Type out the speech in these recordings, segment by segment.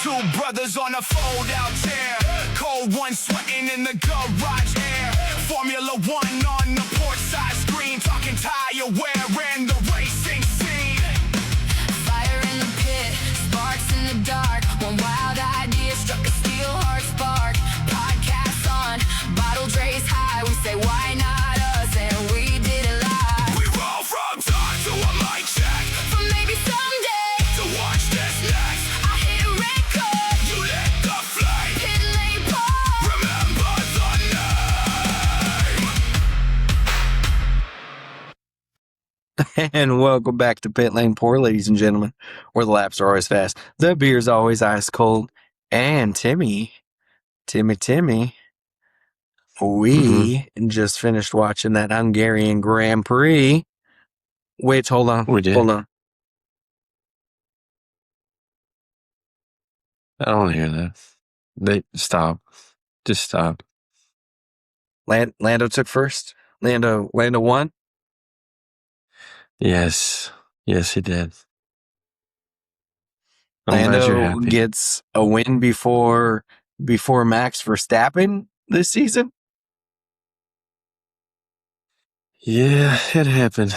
Two brothers on a fold-out chair, cold one sweating in the garage air. Formula One on the port side screen, talking tire wear and the racing scene. Fire in the pit, sparks in the dark. One wild idea struck a steel heart spark. Podcasts on, bottle trays high. We say why not us, and we did it live. We roll from dawn to a mic check, For maybe someday to watch this next. I hit record. You lit the flame, Pit lane Paul. remember the name. And welcome back to Pit Lane Pour, ladies and gentlemen, where the laps are always fast, the beer's always ice cold, and Timmy, we just finished watching that Hungarian Grand Prix. Wait, hold on. We did. Hold on. I don't want to hear that. Stop. Just stop. Lando took first. Lando won. Yes, he did. I'm glad you're Lando happy. gets a win before Max Verstappen this season. Yeah, it happened.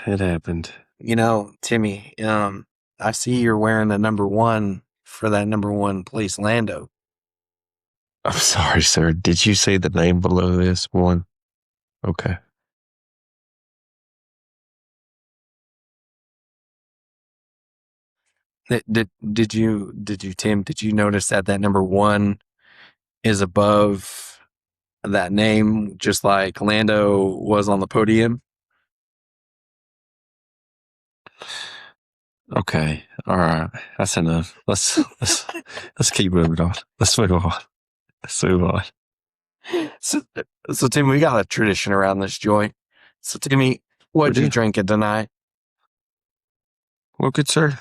It happened. You know, Timmy, I see you're wearing the number one for that number one place, Lando. I'm sorry, sir. Did you say the name below this one? Okay. Did you, Tim? Did you notice that number one is above that name, just like Lando was on the podium? Okay. All right. That's enough. Let's keep moving on. Let's move on. So Tim, we got a tradition around this joint. So Timmy, what'd We you do. drinking tonight? Well, good sir.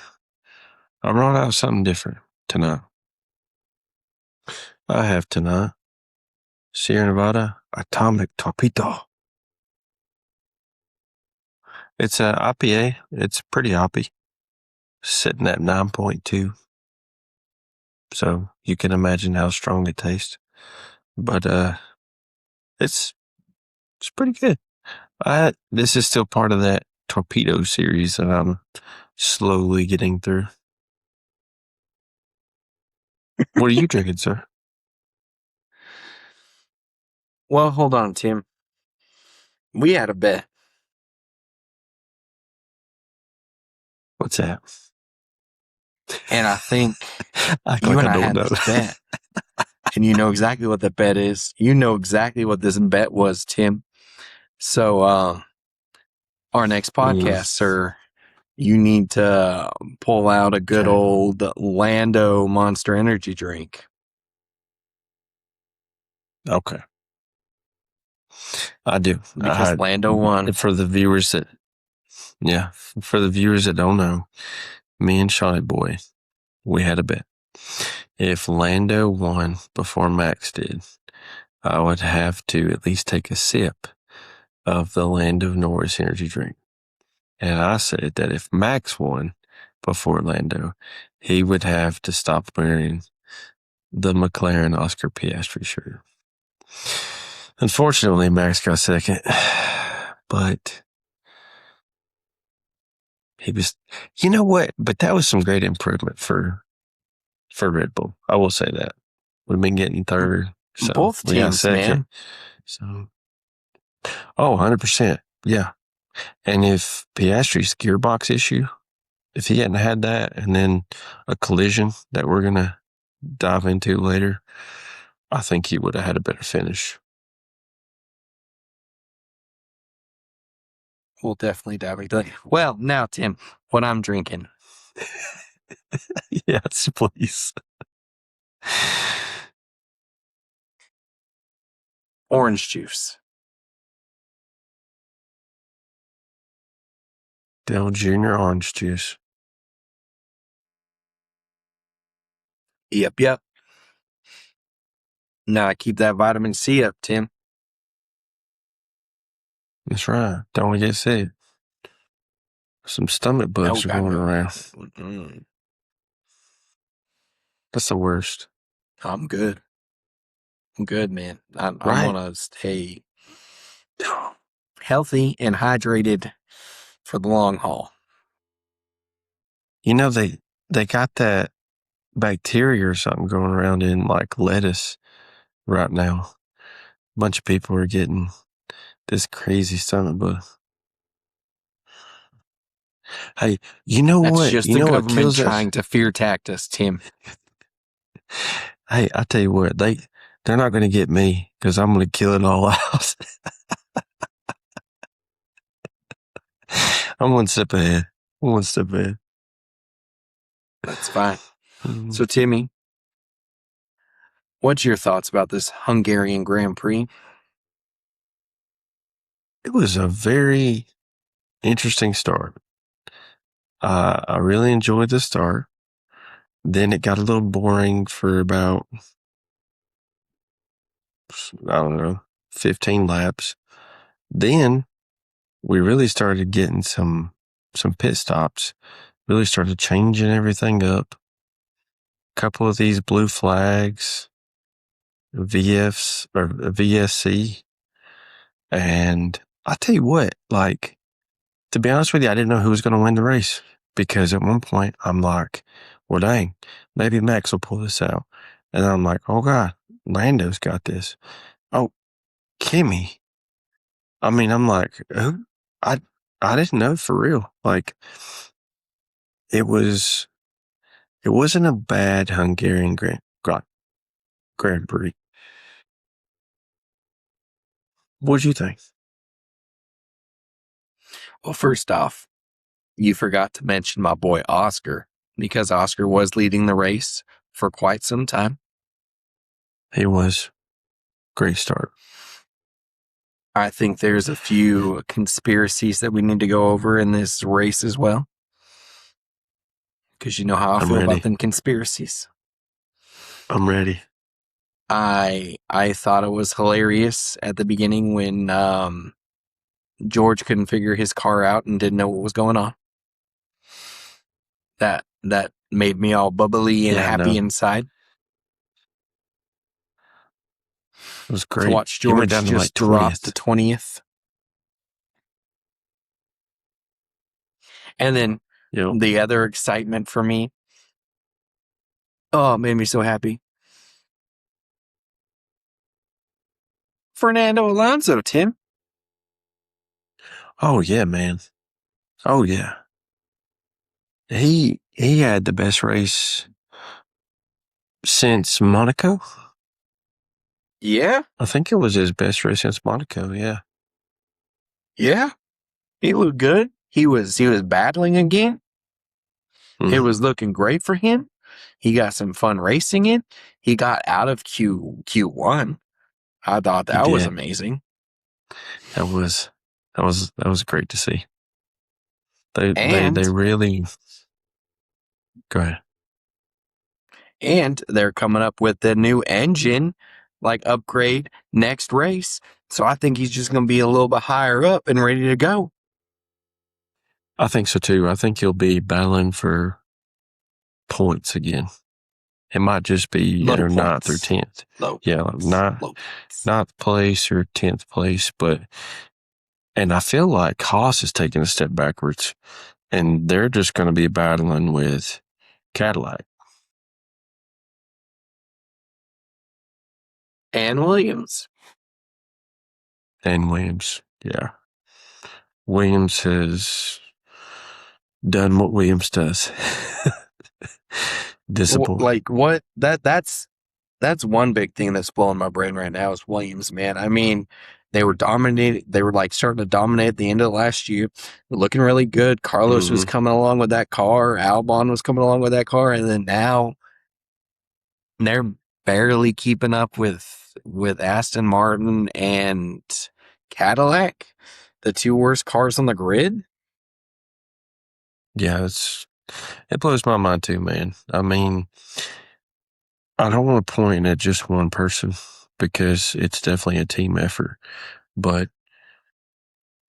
I'm running out of something different tonight. I have tonight Sierra Nevada Atomic Torpedo. It's a IPA. It's pretty hoppy. Sitting at 9.2. So you can imagine how strong it tastes. But it's pretty good. This is still part of that torpedo series that I'm slowly getting through. What are you drinking, sir? Well, hold on, Tim. We had a bet. What's that? And I think Act you like and I don't had know. this bet. And you know exactly what the bet is. You know exactly what this bet was, Tim. So our next podcast, sir, you need to pull out a good Okay. old Lando Monster Energy drink. Okay. I do. Because Lando won. For the viewers that don't know, me and Shawnee Boy, we had a bet. If Lando won before Max did, I would have to at least take a sip of the Lando Norris energy drink. And I said that if Max won before Lando, he would have to stop wearing the McLaren Oscar Piastri shirt. Unfortunately, Max got second, but he was, you know what? But that was some great improvement for Red Bull. I will say that. We've been getting third. So Both we got teams, second. man. So, 100%. Yeah. And if Piastri's gearbox issue, if he hadn't had that and then a collision that we're going to dive into later, I think he would have had a better finish. We'll definitely dive into it. Well, now, Tim, what I'm drinking. Yes, please. Orange juice. Dale Jr. orange juice. Yep. Now I keep that vitamin C up, Tim. That's right. Don't want to get sick. Some stomach bugs are God, going no. around. Mm-mm. That's the worst. I'm good. I'm good, man. I'm Right. gonna stay healthy and hydrated for the long haul. You know, they got that bacteria or something going around in like lettuce right now. A bunch of people are getting this crazy stomach bug. Hey, you know That's what? just You the know what government kills us? trying to fear tact us, Tim. Hey, I tell you what, they're not going to get me because I'm going to kill it all out. I'm one step ahead. One step ahead. That's fine. So, Timmy, what's your thoughts about this Hungarian Grand Prix? It was a very interesting start. I really enjoyed the start. Then it got a little boring for about, I don't know, 15 laps. Then we really started getting some pit stops, really started changing everything up. A couple of these blue flags, VFs or VSC. And I tell you what, like, to be honest with you, I didn't know who was going to win the race because at one point I'm like, well, dang, maybe Max will pull this out. And then I'm like, oh God, Lando's got this. Oh, Kimmy. I mean, I'm like, who? I didn't know for real. Like, it wasn't a bad Hungarian Grand Prix. What'd you think? Well, first off, you forgot to mention my boy Oscar, because Oscar was leading the race for quite some time. It was great start. I think there's a few conspiracies that we need to go over in this race as well, because you know how I I'm feel ready. about them conspiracies. I'm ready. I thought it was hilarious at the beginning when George couldn't figure his car out and didn't know what was going on. That made me all bubbly and Yeah, happy no, inside it was to great. watch He went George down to like just drop 20th. to 20th. And then Yep. the other excitement for me, oh, it made me so happy. Fernando Alonso, Tim. Oh yeah, man. Oh yeah. He had the best race since Monaco. Yeah, I think it was his best race since Monaco. Yeah. yeah. He looked good. He was battling again. It was looking great for him. He got some fun racing in. He got out of Q1. I thought He that was did. amazing. That was great to see. They And really go ahead. and they're coming up with the new engine like upgrade next race. So I think he's just going to be a little bit higher up and ready to go. I think so too. I think he'll be battling for points again. It might just be Low either 9th or points. 10th. Low Yeah, points. like Low points. 9th place or 10th place. And I feel like Haas is taking a step backwards, and they're just going to be battling with Cadillac. And Williams. And Williams. Yeah. Williams has done what Williams does. Disappointing. Like what? That's one big thing that's blowing my brain right now is Williams, man. I mean, they were dominating. They were like starting to dominate at the end of last year, looking really good. Carlos was coming along with that car. Albon was coming along with that car, and then now they're barely keeping up with Aston Martin and Cadillac, the two worst cars on the grid. Yeah, it blows my mind too, man. I mean, I don't want to point at just one person because it's definitely a team effort, but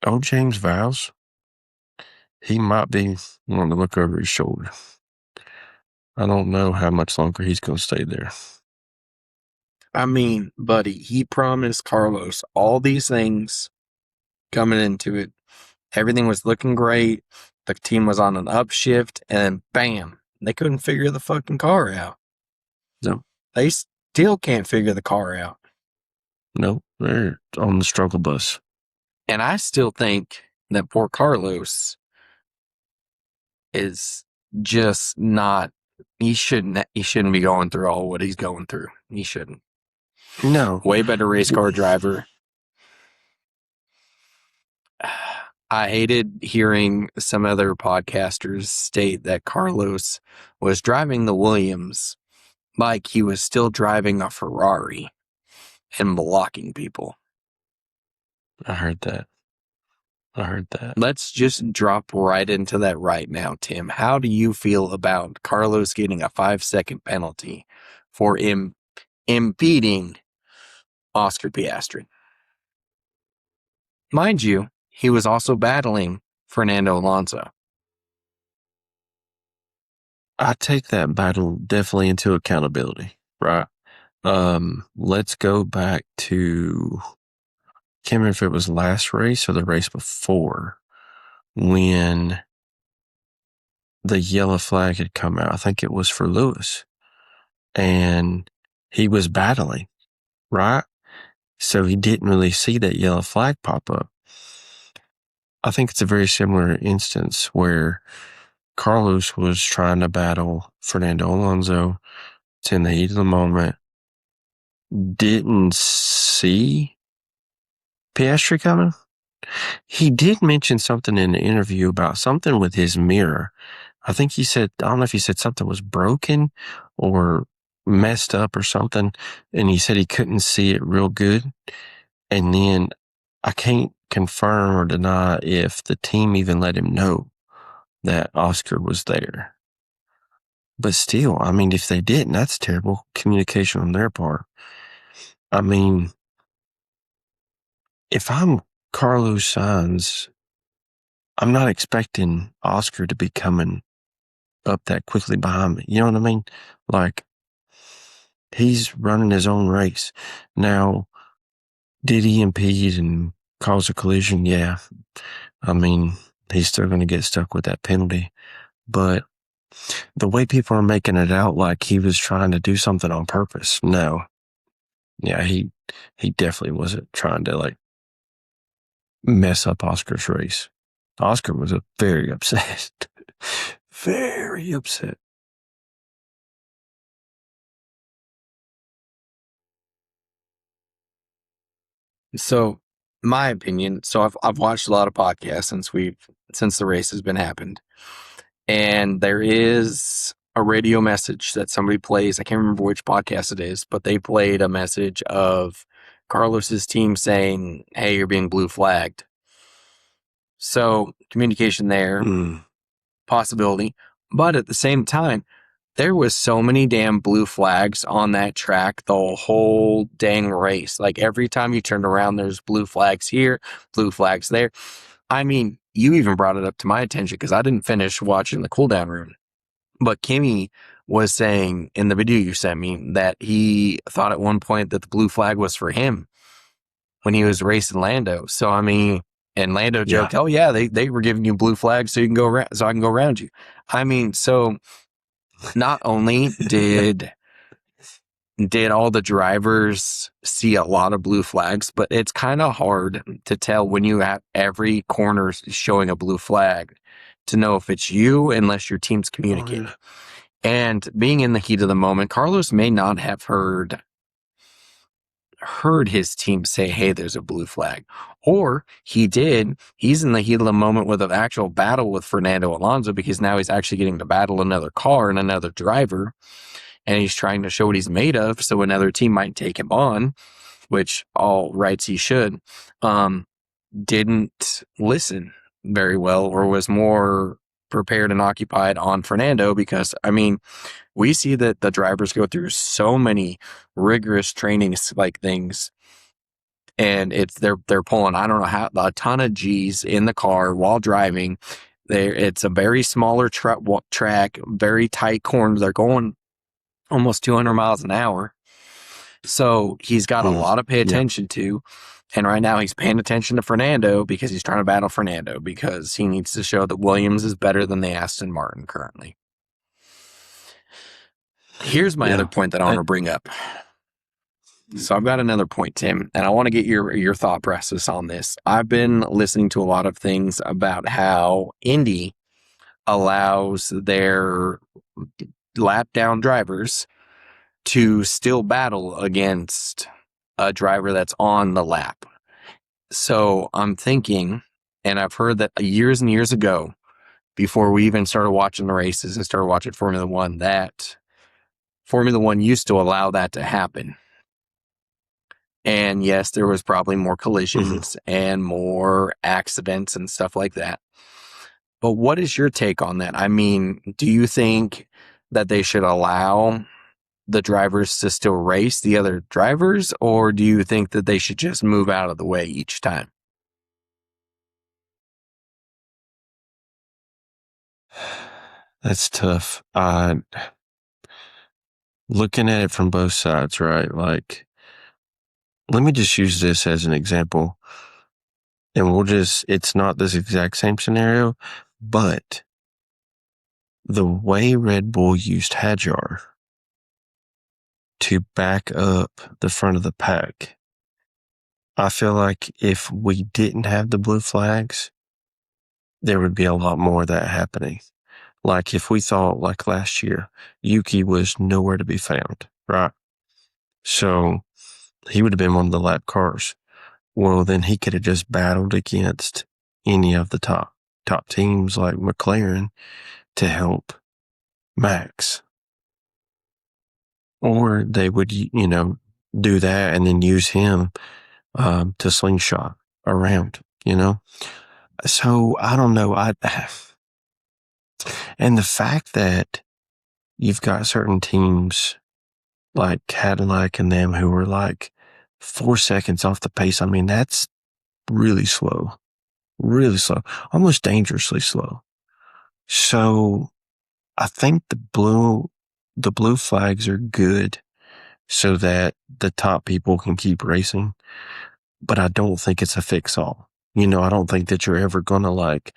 Oh, James Vowles, he might be wanting to look over his shoulder. I don't know how much longer he's going to stay there. I mean, buddy, he promised Carlos all these things coming into it. Everything was looking great. The team was on an upshift, and bam, they couldn't figure the fucking car out. No. They still can't figure the car out. No, they're on the struggle bus. And I still think that poor Carlos is just not. He shouldn't be going through all what he's going through. He shouldn't. No. Way better race car driver. I hated hearing some other podcasters state that Carlos was driving the Williams like he was still driving a Ferrari and blocking people. I heard that. Let's just drop right into that right now, Tim. How do you feel about Carlos getting a 5-second penalty for impeding Oscar Piastri? Mind you, he was also battling Fernando Alonso. I take that battle definitely into accountability, right? Let's go back to, can't remember if it was last race or the race before, when the yellow flag had come out. I think it was for Lewis, and he was battling, right? So he didn't really see that yellow flag pop up. I think it's a very similar instance where Carlos was trying to battle Fernando Alonso. It's in the heat of the moment. Didn't see Piastri coming. He did mention something in the interview about something with his mirror. I think he said, I don't know if he said something was broken or messed up or something, and he said he couldn't see it real good. And then I can't confirm or deny if the team even let him know that Oscar was there. But still, I mean, if they didn't, that's terrible communication on their part. I mean, if I'm Carlos Sainz, I'm not expecting Oscar to be coming up that quickly behind me. You know what I mean? Like, he's running his own race. Now, did he impede and cause a collision? Yeah. I mean, he's still going to get stuck with that penalty. But the way people are making it out like he was trying to do something on purpose, no. Yeah, he definitely wasn't trying to, like, mess up Oscar's race. Oscar was very upset. Very upset. So, my opinion, so I've watched a lot of podcasts since the race has been happened. And there is a radio message that somebody plays. I can't remember which podcast it is, but they played a message of Carlos's team saying, "Hey, you're being blue flagged." So, communication there, possibility. But at the same time, there was so many damn blue flags on that track the whole dang race. Like, every time you turned around, there's blue flags here, blue flags there. I mean, you even brought it up to my attention because I didn't finish watching the cooldown room. But Kimmy was saying in the video you sent me that he thought at one point that the blue flag was for him when he was racing Lando. So, I mean, and Lando joked, "Oh yeah, they were giving you blue flags so you can go around, so I can go around you." I mean, so not only did all the drivers see a lot of blue flags, but it's kind of hard to tell when you have every corner showing a blue flag to know if it's you unless your team's communicating. And being in the heat of the moment, Carlos may not have heard his team say, "Hey, there's a blue flag." Or he did. He's in the heat of the moment with an actual battle with Fernando Alonso because now he's actually getting to battle another car and another driver. And he's trying to show what he's made of, so another team might take him on, which all rights he should. Didn't listen very well, or was more prepared and occupied on Fernando because, I mean, we see that the drivers go through so many rigorous trainings like things and they're pulling, I don't know how, a ton of G's in the car while driving. It's a very smaller track, very tight corners. They're going almost 200 miles an hour. So he's got a lot to pay attention to. And right now he's paying attention to Fernando because he's trying to battle Fernando because he needs to show that Williams is better than the Aston Martin currently. Here's my other point that I want to bring up. So I've got another point, Tim, and I want to get your thought process on this. I've been listening to a lot of things about how Indy allows their lap down drivers to still battle against a driver that's on the lap. So I'm thinking, and I've heard that years and years ago, before we even started watching the races and started watching Formula One, that Formula One used to allow that to happen. And yes, there was probably more collisions and more accidents and stuff like that. But what is your take on that? I mean, do you think that they should allow the drivers to still race the other drivers, or do you think that they should just move out of the way each time? That's tough. Looking at it from both sides, right? Like, let me just use this as an example. And it's not this exact same scenario, but the way Red Bull used Hadjar to back up the front of the pack, I feel like if we didn't have the blue flags, there would be a lot more of that happening. Like if we thought like last year, Yuki was nowhere to be found, right? So he would have been one of the lap cars. Well, then he could have just battled against any of the top teams like McLaren to help Max. Or they would, do that and then use him to slingshot around, So I don't know. And the fact that you've got certain teams like Cadillac and them who are like 4 seconds off the pace. I mean, that's really slow, almost dangerously slow. So I think the blue flags are good so that the top people can keep racing, but I don't think it's a fix all. I don't think that you're ever going to like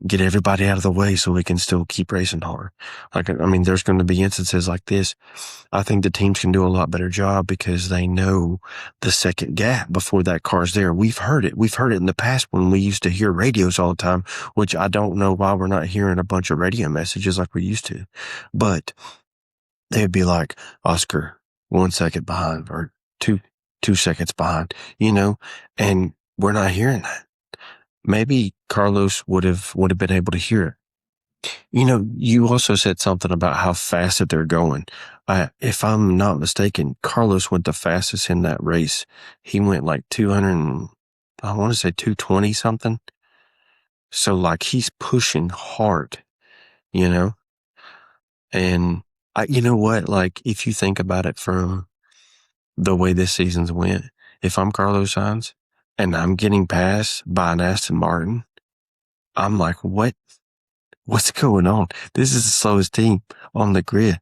get everybody out of the way so we can still keep racing hard. Like, I mean, there's going to be instances like this. I think the teams can do a lot better job because they know the second gap before that car's there. We've heard it. We've heard it in the past when we used to hear radios all the time, which I don't know why we're not hearing a bunch of radio messages like we used to. But they'd be like, Oscar, 1 second behind, or two seconds behind, and we're not hearing that. Maybe Carlos would have been able to hear it. You also said something about how fast that they're going. If I'm not mistaken, Carlos went the fastest in that race. He went like 200, I want to say 220 something. So like he's pushing hard, And you know what? Like if you think about it from the way this season's went, if I'm Carlos Sainz and I'm getting passed by an Aston Martin, I'm like, what's going on? This is the slowest team on the grid.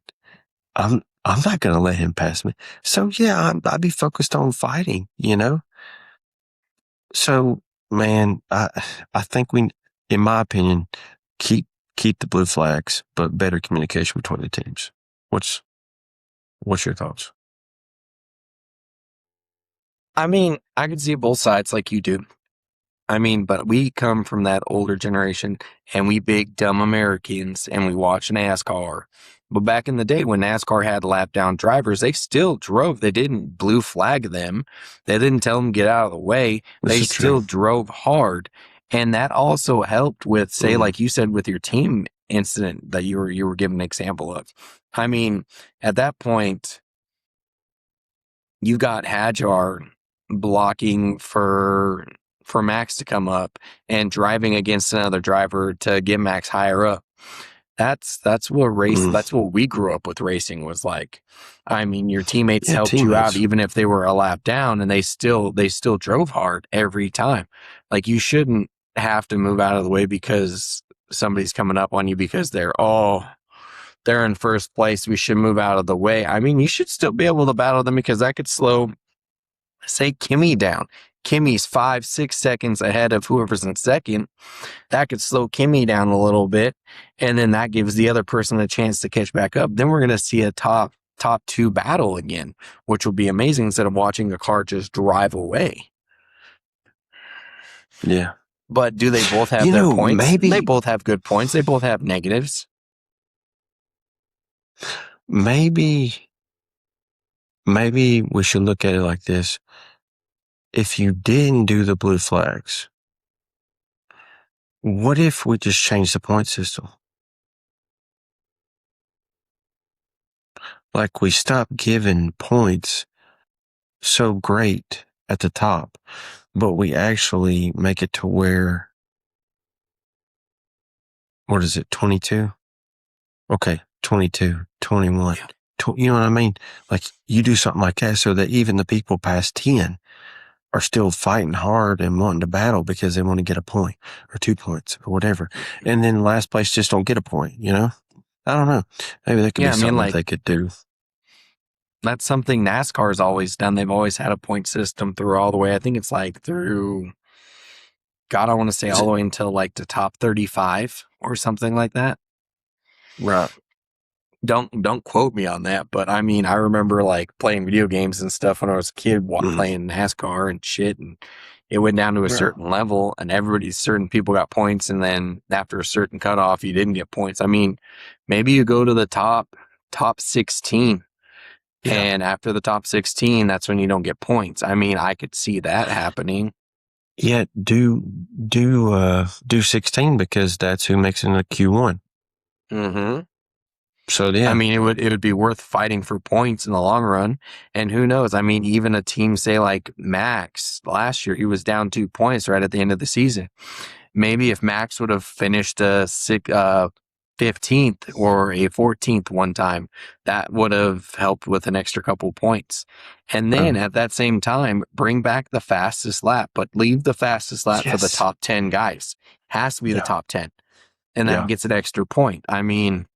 I'm not going to let him pass me. So yeah, I'd be focused on fighting, So man, I think we, in my opinion, keep the blue flags, but better communication between the teams. What's your thoughts? I mean, I could see both sides like you do. I mean, but we come from that older generation and we big dumb Americans and we watch NASCAR. But back in the day when NASCAR had lap down drivers, they still drove. They didn't blue flag them. They didn't tell them get out of the way. They still drove hard. And that also helped with, say, like you said, with your team incident that you were giving an example of. I mean, at that point, you got Hadjar blocking for Max to come up and driving against another driver to get Max higher up. That's what that's what we grew up with racing was like. I mean, your teammates Yeah, helped you out teammates. even if they were a lap down, and they still drove hard every time. Like, you shouldn't have to move out of the way because somebody's coming up on you because they're in first place. We should move out of the way. I mean, you should still be able to battle them because that could slow, say, Kimmy down. Kimmy's 5-6 seconds ahead of whoever's in second. That could slow Kimmy down a little bit, and then that gives the other person a chance to catch back up. Then we're going to see a top two battle again, which will be amazing instead of watching a car just drive away. Yeah. But do they both have their points? Maybe They both have good points. They both have negatives. Maybe we should look at it like this. If you didn't do the blue flags, what if we just changed the point system? Like, we stopped giving points so great at the top, but we actually make it to where, what is it, 22? Okay, 22, 21. You know what I mean? Like, you do something like that so that even the people past 10 are still fighting hard and wanting to battle because they want to get a point or 2 points or whatever. And then last place just don't get a point, you know? I don't know. Maybe that could be something that they could do. That's something NASCAR's always done. They've always had a point system through all the way. I think it's like through, God, I want to say all the way until like the top 35 or something like that. Right. Don't quote me on that, but I mean, I remember like playing video games and stuff when I was a kid, playing NASCAR and shit, and it went down to a certain level, and certain people got points, and then after a certain cutoff, you didn't get points. I mean, maybe you go to the top 16, and after the top 16, that's when you don't get points. I mean, I could see that happening. Yeah, do 16 because that's who makes it into Q1. Mm-hmm. So yeah, I mean, it would be worth fighting for points in the long run. And who knows? I mean, even a team, say like Max last year, he was down 2 points right at the end of the season. Maybe if Max would have finished a 15th or a 14th one time, that would have helped with an extra couple points. And then at that same time, bring back the fastest lap, but leave the fastest lap for the top 10 guys. Has to be the top 10. And that gets an extra point. I mean,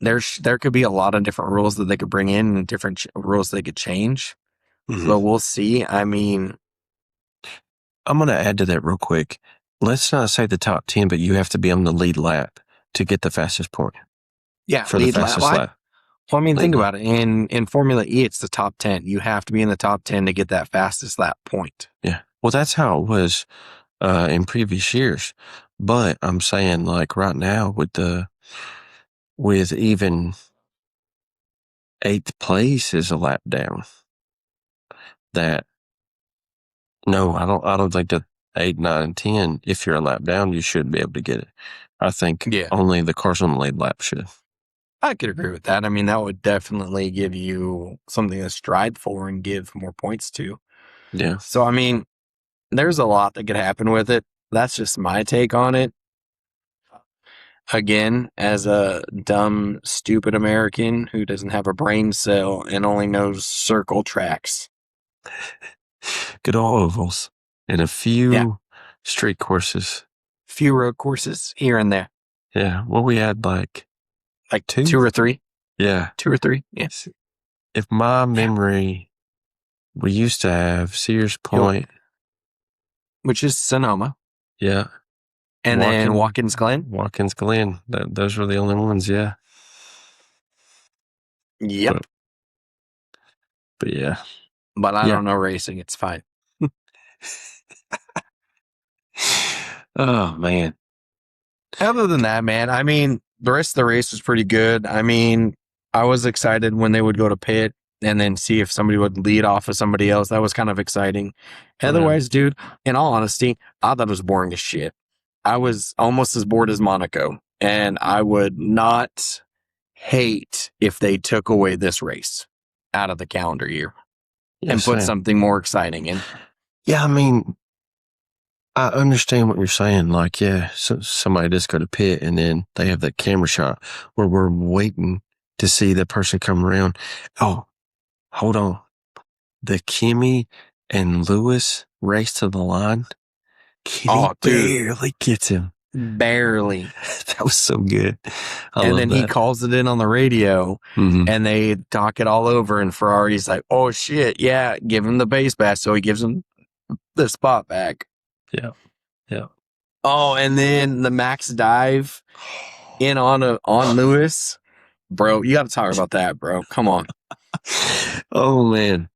there could be a lot of different rules that they could bring in and different rules they could change. But we'll see. I mean, I'm going to add to that real quick. Let's not say the top 10, but you have to be on the lead lap to get the fastest point. Yeah, for the fastest lap. Well, I mean, think about it. In Formula E, it's the top 10. You have to be in the top 10 to get that fastest lap point. Yeah. Well, that's how it was in previous years. But I'm saying, like, right now with even 8th place is a lap down. I don't think that 8, 9, and 10, if you're a lap down, you should be able to get it. I think only the cars on the lead lap should. I could agree with that. I mean, that would definitely give you something to strive for and give more points to. Yeah. So, I mean, there's a lot that could happen with it. That's just my take on it. Again, as a dumb, stupid American who doesn't have a brain cell and only knows circle tracks. Good old ovals and a few street courses. Few road courses here and there. Yeah. Well, we had like 2 or 3. Yeah. 2 or 3. Yes. If my memory, we used to have Sears Point, which is Sonoma. Yeah. And then Watkins Glen. Watkins Glen. Those were the only ones. Yeah. Yep. But yeah. But I don't know racing. It's fine. Oh, man. Other than that, man, I mean, the rest of the race was pretty good. I mean, I was excited when they would go to pit and then see if somebody would lead off of somebody else. That was kind of exciting. Otherwise, dude, in all honesty, I thought it was boring as shit. I was almost as bored as Monaco, and I would not hate if they took away this race out of the calendar year and put something more exciting in. Yeah, I mean, I understand what you're saying. Like, yeah, so somebody just go to pit and then they have that camera shot where we're waiting to see the person come around. Oh, hold on. The Kimmy and Lewis race to the line. Kimmy Oh, dude. barely gets him. Barely. That was so good. I And love then that. he calls it in on the radio, Mhm. and they talk it all over. And Ferrari's like, "Oh shit, yeah, give him the base back." So he gives him the spot back. Yeah. Oh, and then the max dive in on Lewis, bro. You got to talk about that, bro. Come on. Oh, man.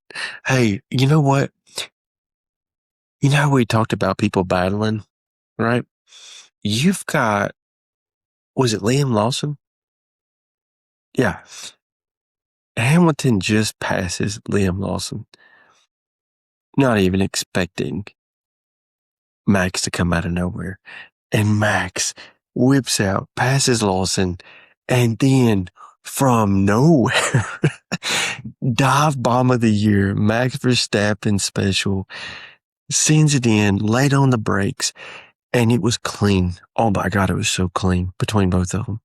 Hey, you know what? You know how we talked about people battling, right? You've got, was it Liam Lawson? Yeah. Hamilton just passes Liam Lawson, not even expecting Max to come out of nowhere. And Max whips out, passes Lawson, and then from nowhere, dive bomb of the year, Max Verstappen special, sends it in, laid on the brakes, and it was clean. Oh my God, it was so clean between both of them.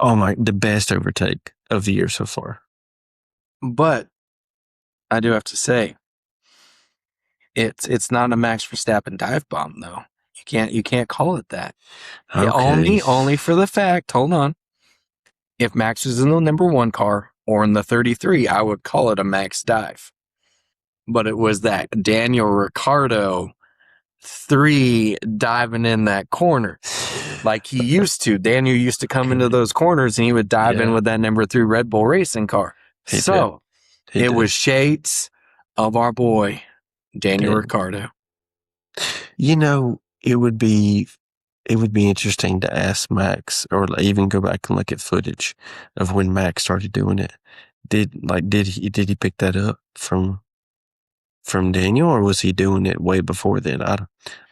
Oh my, the best overtake of the year so far. But I do have to say, it's not a Max Verstappen dive bomb though. You can't call it that. Okay. Only for the fact. Hold on. If Max was in the number 1 car or in the 33, I would call it a Max dive. But it was that Daniel Ricciardo 3 diving in that corner like he used to. Daniel used to come into those corners and he would dive in with that number 3 Red Bull racing car. He It was shades of our boy, Daniel Yeah. Ricciardo. You know, it would be interesting to ask Max, or even go back and look at footage of when Max started doing it. Did he pick that up from Daniel, or was he doing it way before then? I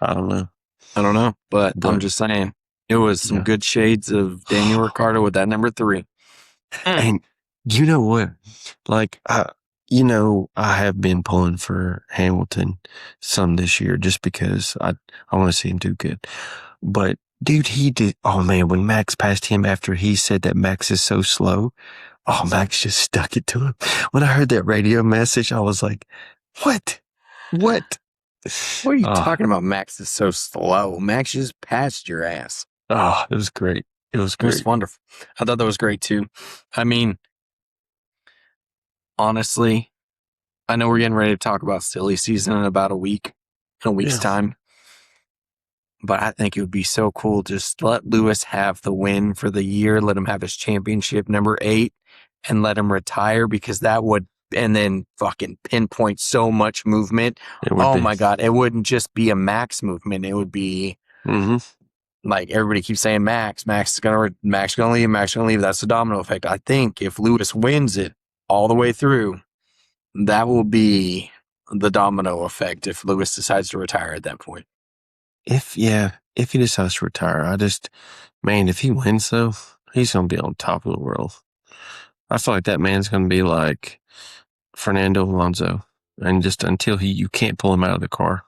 don't know. I don't know, but I'm just saying it was some good shades of Daniel Ricciardo with that number 3. And you know what? Like, I have been pulling for Hamilton some this year just because I want to see him do good. But dude, he did. Oh man, when Max passed him after he said that Max is so slow, Max just stuck it to him. When I heard that radio message, I was like, what? What? What are you talking about? Max is so slow. Max just passed your ass. Oh, it was great. It was great. It was wonderful. I thought that was great too. I mean, honestly, I know we're getting ready to talk about silly season in about a week's time. But I think it would be so cool just let Lewis have the win for the year, let him have his championship number 8, and let him retire, because that would, and then fucking pinpoint so much movement. My God, it wouldn't just be a Max movement. It would be like everybody keeps saying Max is gonna leave. That's the domino effect. I think if Lewis wins it all the way through, that will be the domino effect if Lewis decides to retire at that point. If he decides to retire, if he wins though, he's going to be on top of the world. I feel like that man's going to be like Fernando Alonso, and just until you can't pull him out of the car.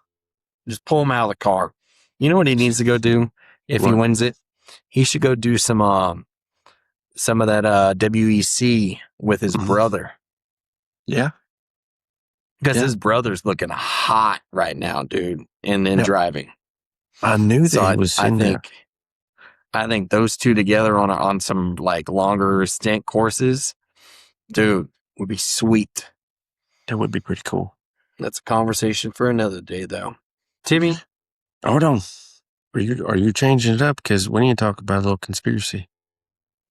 Just pull him out of the car. You know what he needs to go do if he wins it? He should go do some of that WEC with his brother. Yeah. Because his brother's looking hot right now, dude, in driving. I knew that he was in there. I think those two together on some like longer stint courses, dude, would be sweet. That would be pretty cool. That's a conversation for another day, though. Timmy, hold on. Are you changing it up? Because we need to talk about a little conspiracy.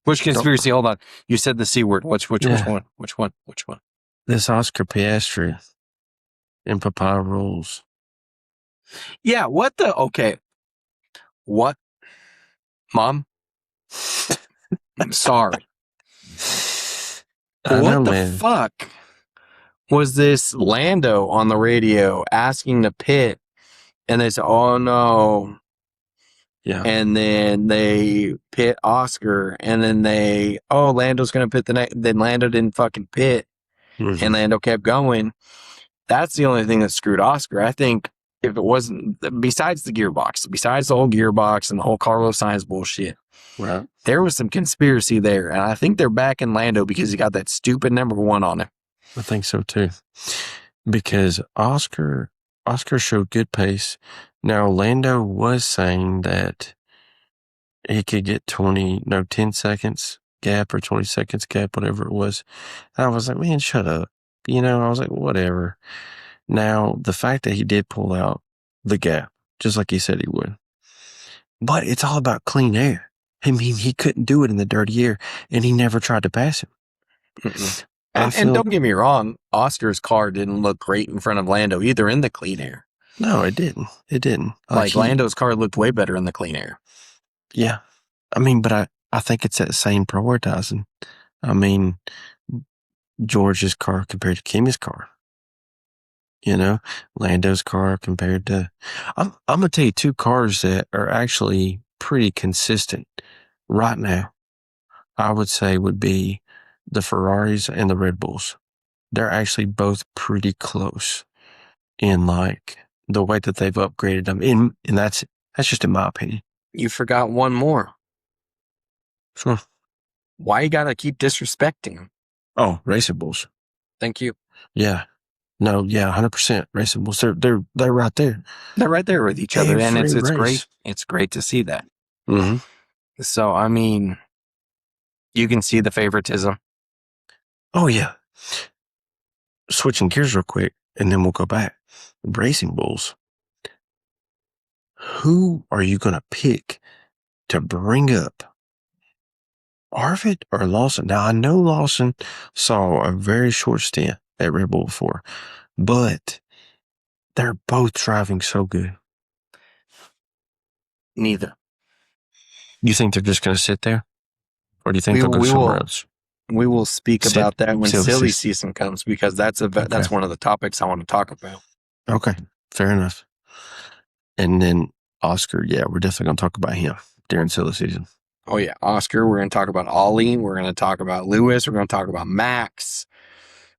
Which conspiracy? Hold on. You said the C word. Which one? Which one? This Oscar Piastri in Papa rules. Yeah, what the? Okay. What? Mom? I'm sorry. What the fuck was this Lando on the radio asking to pit? And they said, oh no. Yeah. And then they pit Oscar. And then Lando's going to pit then Lando didn't fucking pit. And Lando kept going. That's the only thing that screwed Oscar. I think if it wasn't, besides the gearbox, besides the whole gearbox and the whole Carlos Sainz bullshit, Right. there was some conspiracy there. And I think they're back in Lando because he got that stupid number 1 on him. I think so too. Because Oscar showed good pace. Now, Lando was saying that he could get 10 seconds gap or 20 seconds gap, whatever it was. And I was like, man, shut up. I was like, whatever. Now, the fact that he did pull out the gap, just like he said he would, but it's all about clean air. I mean, he couldn't do it in the dirty air, and he never tried to pass him. And don't get me wrong, Oscar's car didn't look great in front of Lando either in the clean air. No, it didn't. It didn't. Lando's car looked way better in the clean air. Yeah. I mean, but I think it's that same prioritizing. I mean, George's car compared to Kimi's car. Lando's car compared to... I'm going to tell you 2 cars that are actually pretty consistent right now. I would say would be the Ferraris and the Red Bulls. They're actually both pretty close in like the way that they've upgraded them. And that's just in my opinion. You forgot one more. Sure. Why you gotta keep disrespecting them? Oh, Racing Bulls. Thank you. Yeah. No, yeah, 100%. Racing Bulls. They're right there. They're right there with each other, and it's race. great. It's great to see that. Mm-hmm. So I mean, you can see the favoritism. Oh yeah. Switching gears real quick, and then we'll go back. Racing Bulls. Who are you gonna pick to bring up? Arvid or Lawson? Now I know Lawson saw a very short stint at Red Bull before, but they're both driving so good. Neither. You think they're just going to sit there? Or do you think they'll go somewhere else? We will speak about that when silly season. season comes, because that's one of the topics I want to talk about. Okay, fair enough. And then Oscar, yeah, we're definitely going to talk about him during silly season. Oh yeah, Oscar. We're going to talk about Ollie. We're going to talk about Lewis. We're going to talk about Max.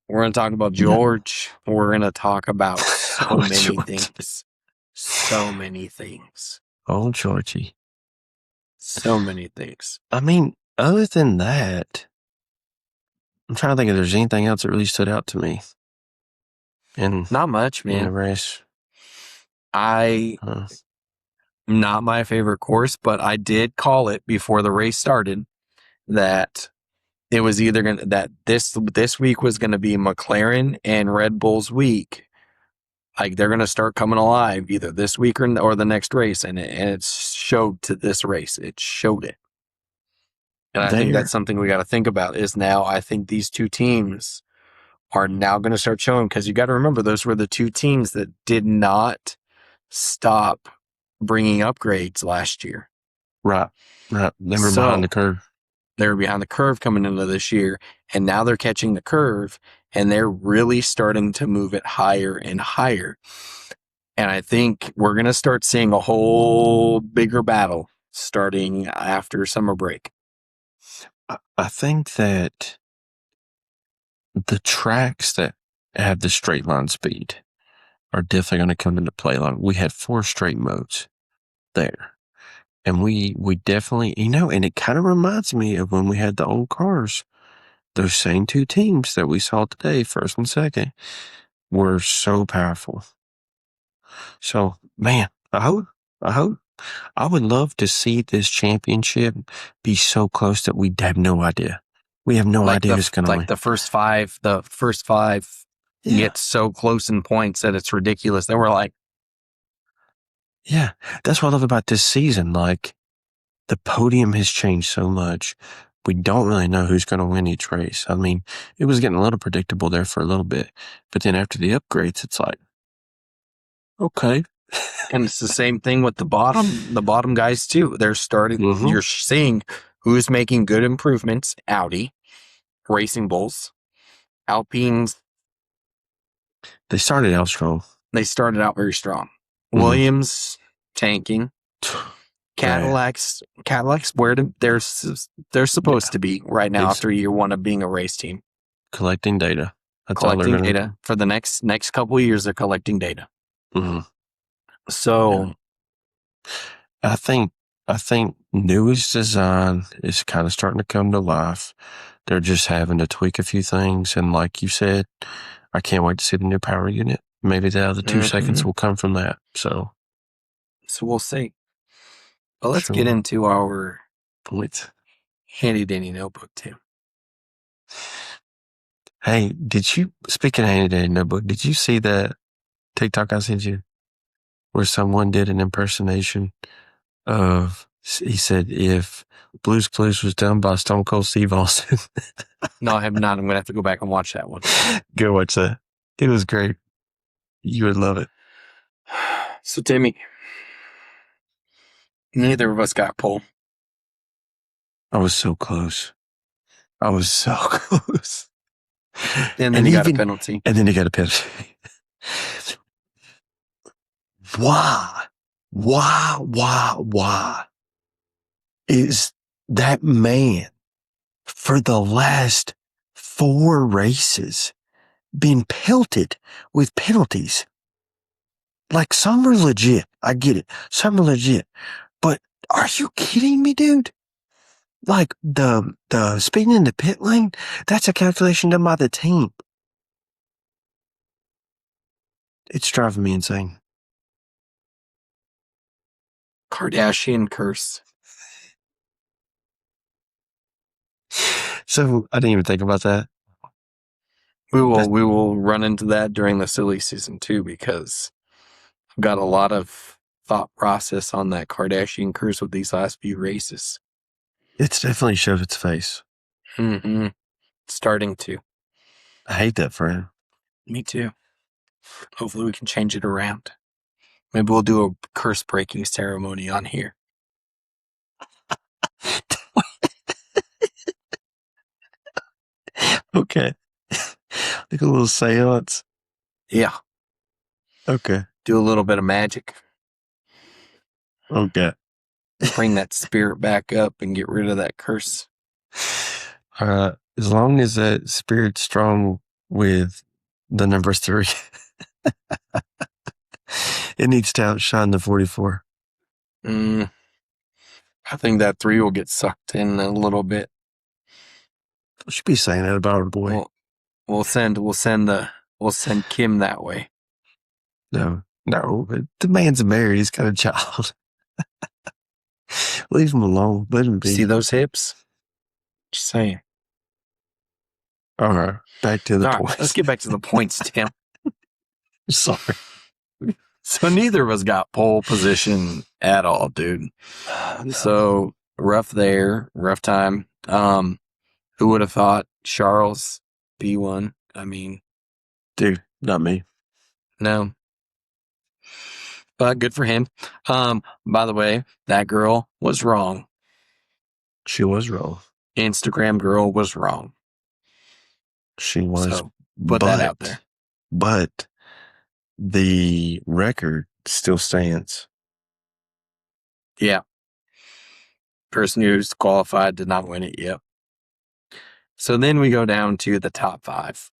We're going to talk about George. Yeah. We're going to talk about so many things. So many things. Oh, Georgie. So many things. I mean, other than that, I'm trying to think if there's anything else that really stood out to me. And not much, man. In the race. Not my favorite course, but I did call it before the race started that it was either this week was going to be McLaren and Red Bull's week. Like they're going to start coming alive either this week or the next race, and it showed to this race. It showed it, and I think that's something we got to think about. Is now I think these 2 teams are now going to start showing, because you got to remember those were the 2 teams that did not stop bringing upgrades last year. Right. They were behind the curve. They were behind the curve coming into this year, and now they're catching the curve, and they're really starting to move it higher and higher. And I think we're going to start seeing a whole bigger battle starting after summer break. I think that the tracks that have the straight line speed are definitely going to come into play. Like we had 4 straight modes there. And we definitely, and it kind of reminds me of when we had the old cars. Those same 2 teams that we saw today, first and second, were so powerful. So, man, I would love to see this championship be so close that we have no idea. We have no idea who's going to win. Like the first five get so close in points that it's ridiculous. They were like, yeah, that's what I love about this season. Like, the podium has changed so much. We don't really know who's going to win each race. I mean, it was getting a little predictable there for a little bit. But then after the upgrades, it's like, okay. And it's the same thing with the bottom guys too. They're starting, You're seeing who's making good improvements. Audi, Racing Bulls, Alpines. They started out strong. They started out very strong. Williams tanking. Cadillacs where they're supposed to be right now after year 1 of being a race team. Collecting data. That's collecting data for the next couple of years. They're collecting data. Mm-hmm. So I think newest design is kind of starting to come to life. They're just having to tweak a few things, and like you said, I can't wait to see the new power unit. Maybe the other 2 seconds will come from that. So we'll see. But let's Sure. get into our points. handy dandy notebook, Tim. Hey, speaking of handy dandy notebook, did you see that TikTok I sent you where someone did an impersonation of, he said, if Blue's Clues was done by Stone Cold Steve Austin? No, I have not. I'm going to have to go back and watch that one. Go watch that. It was great. You would love it. So, Timmy, neither of us got pole. I was so close. I was so close. And then he got a penalty. And then he got a penalty. Why is that man for the last 4 races been pelted with penalties? Like, some are legit. I get it. Some are legit. But are you kidding me, dude? Like, the speeding in the pit lane, that's a calculation done by the team. It's driving me insane. Kardashian curse. So I didn't even think about that. We will run into that during the silly season too, because I've got a lot of thought process on that Kardashian curse with these last few races. It's definitely showed its face. Mm-hmm. Starting to. I hate that for him. Me too. Hopefully we can change it around. Maybe we'll do a curse breaking ceremony on here. Okay. Like a little seance. Yeah. Okay. Do a little bit of magic. Okay. Bring that spirit back up and get rid of that curse. All right. As long as that spirit's strong with the number 3, it needs to outshine the 44. I think that 3 will get sucked in a little bit. We should be saying that about our boy. We'll send Kim that way. No, the man's married. He's got a child. Leave him alone. Let him be. See those hips? Just saying. All right, back to the All points. right, let's get back to the points, Tim. Sorry. So neither of us got pole position at all, dude. No. So rough time. Who would have thought Charles P1? I mean, Dude, not me. no. But good for him. By the way, that girl was wrong. She was wrong. Instagram girl was wrong. She was. So put that out there. But the record still stands. Yeah. Person who's qualified did not win it yet. So then we go down to the top 5.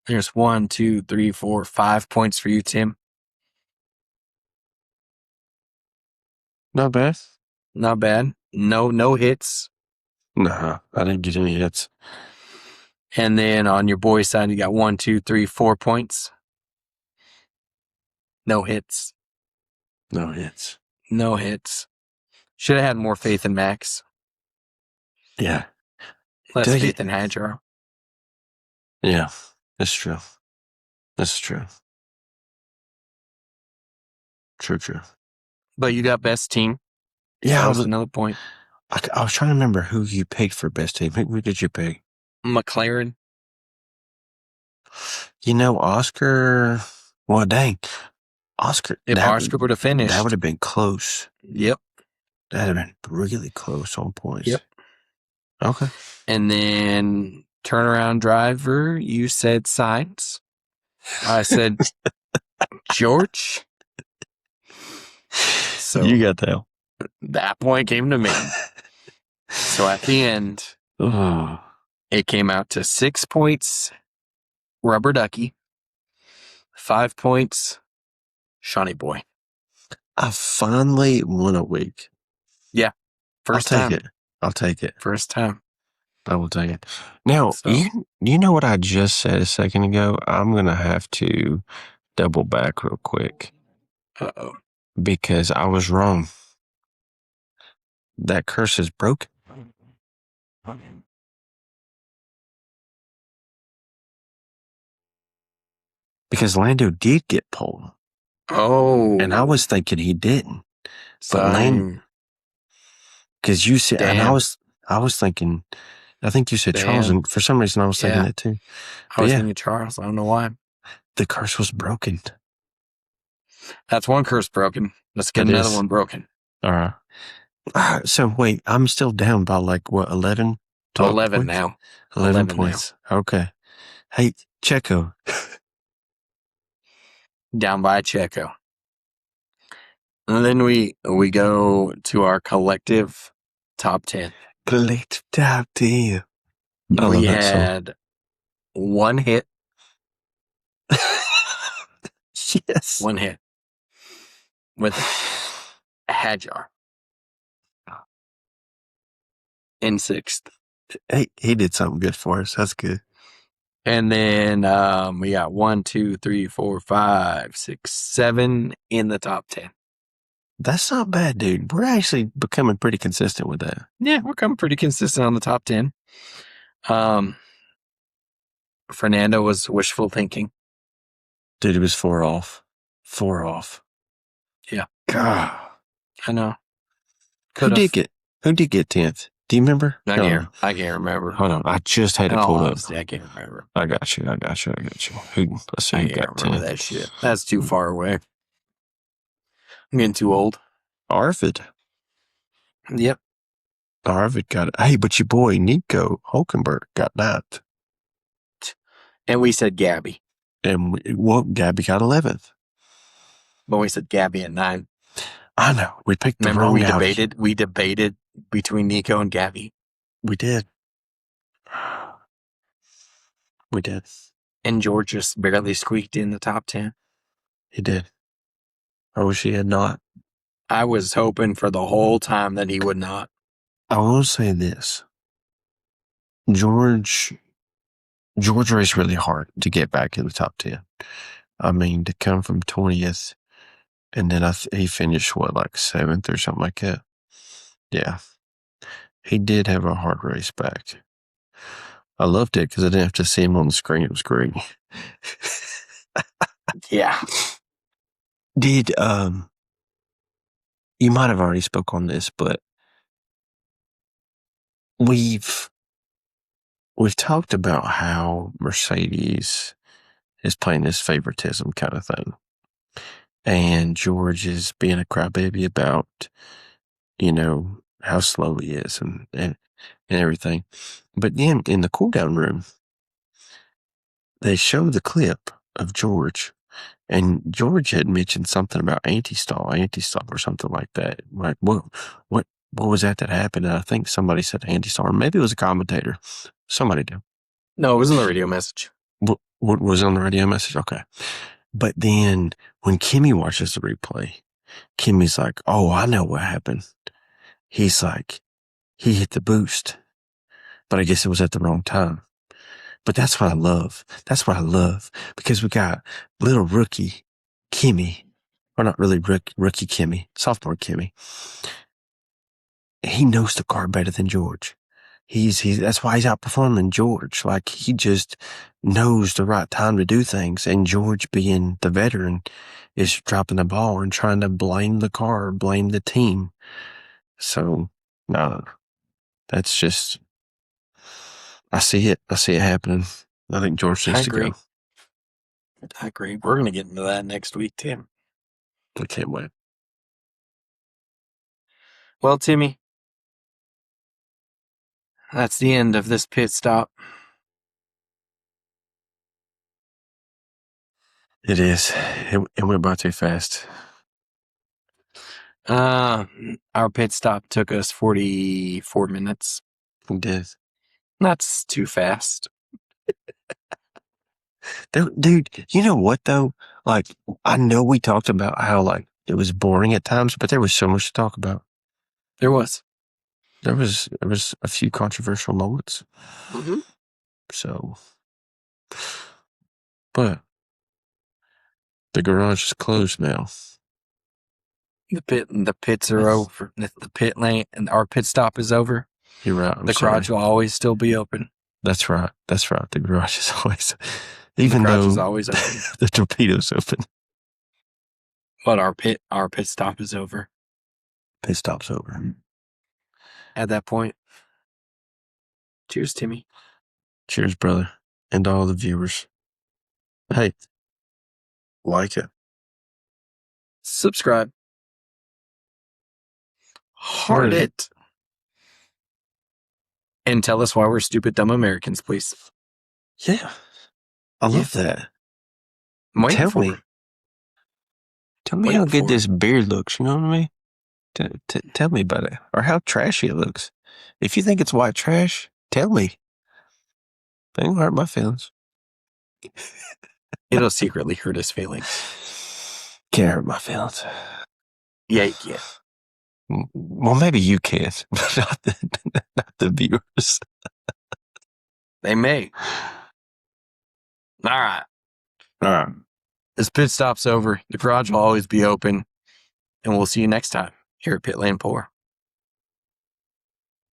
There's 1, 2, 3, 4, 5 points for you, Tim. Not bad. Not bad. No hits. Nah, I didn't get any hits. And then on your boys' side, you got 1, 2, 3, 4 points. No hits. No hits. No hits. Should have had more faith in Max. Yeah. Less faith in Hadjar. Yeah, that's true. That's true. True. But you got best team. Yeah, that was another point. I was trying to remember who you picked for best team. Who did you pick? McLaren. You know, Oscar. Well, dang. Oscar. If Oscar would have finished. That would have been close. Yep. That would have been really close on points. Yep. Okay. And then turnaround driver, you said Sainz. I said George. So you got that. That point came to me. So at the end, it came out to 6 points, Rubber Ducky, 5 points, Shawnee boy. I finally won a week. Yeah. First I'll time. take it. I'll take it. First time. I will take it. Now, So- you know what I just said a second ago? I'm going to have to double back real quick Uh-oh. because I was wrong. That curse is broken. Because Lando did get pole. Oh. And I was thinking he didn't. But Sign. because you said, and Damn. I was thinking, I think you said Charles, Damn. and for some reason I was thinking Yeah. that too. I was yeah. thinking Charles. I don't know why. The curse was broken. That's one curse broken. Let's get That another is. one broken. All right. So wait, I'm still down by like what, 11? 11 points? now. 11 now. points. Okay. Hey, Checo. Down by Checo. And then we go to our collective top 10. Collective top 10. I love We that song. had one hit. Yes. One hit. With Hajar. In 6th. Hey, he did something good for us. That's good. And then we got 1, 2, 3, 4, 5, 6, 7 in the top 10. That's not bad, dude. We're actually becoming pretty consistent with that. Yeah, we're coming pretty consistent on the top 10. Fernando was wishful thinking. Dude, it was 4 off. 4 off. Yeah. God. I know. Who did get 10th? Do you remember? I can't remember. Hold on. I just had it pulled up. I can't remember. I got you. Let's see I who can't got remember 10th. that shit. That's too far away. I'm getting too old. Arvid. Yep. Arvid got it. Hey, but your boy Nico Hulkenberg got 9th. And we said Gabby. And Gabby got 11th. But we said Gabby at 9. I know. We picked the Remember wrong we debated between Nico and Gabby. We did. We did. And George just barely squeaked in the top 10. He did. I wish he had not. I was hoping for the whole time that he would not. I will say this. George raced really hard to get back in the top 10. I mean, to come from 20th, and then he finished, like 7th or something like that? Yeah. He did have a hard race back. I loved it because I didn't have to see him on the screen. It was great. Yeah. Did, you might have already spoke on this, but we've talked about how Mercedes is playing this favoritism kind of thing. And George is being a crybaby about, how slow he is and everything. But then in the cool down room, they show the clip of George, and George had mentioned something about anti-stall or something like that. Like, what was that happened? And I think somebody said anti-stall, or maybe it was a commentator. Somebody did. No, it was in the radio message. What was on the radio message? Okay. But then when Kimmy watches the replay, Kimmy's like, oh, I know what happened. He's like, he hit the boost, but I guess it was at the wrong time. But that's what I love. That's what I love, because we got little rookie Kimmy, or not really rookie Kimmy, sophomore Kimmy. He knows the car better than George. That's why he's outperforming George. Like, he just knows the right time to do things. And George, being the veteran, is dropping the ball and trying to blame the car, blame the team. So, no, that's just, I see it happening. I think George needs to go. I agree. We're going to get into that next week, Tim. I can't wait. Well, Timmy, that's the end of this pit stop. It is. It went by too fast. Our pit stop took us 44 minutes. It did. That's too fast. Dude, you know what though? like, I know we talked about how, like, it was boring at times, but there was so much to talk about. There was. There was a few controversial moments. Mm-hmm. So, but the garage is closed now. The pits are over. The pit lane and our pit stop is over. You're right. The garage will always still be open. That's right. That's right. The garage is always, The even garage though is always open. the torpedo's open. But our pit stop is over. Pit stop's over. At that point, cheers, Timmy. Cheers, brother, and all the viewers. Hey, like it. Subscribe. Heart it. And tell us why we're stupid, dumb Americans, please. Yeah, I love that. I'm waiting Tell for me. it. Tell me Waiting how good for this beard looks. You know what I mean? Tell me about it, or how trashy it looks. If you think it's white trash, tell me. It ain't hurt my feelings. It'll secretly hurt his feelings. Can't hurt my feelings. Yeah, you can. Well, maybe you can, but not the viewers. They may. All right. All right. This pit stop's over. The garage will always be open. And we'll see you next time here at Pit Lane Pour.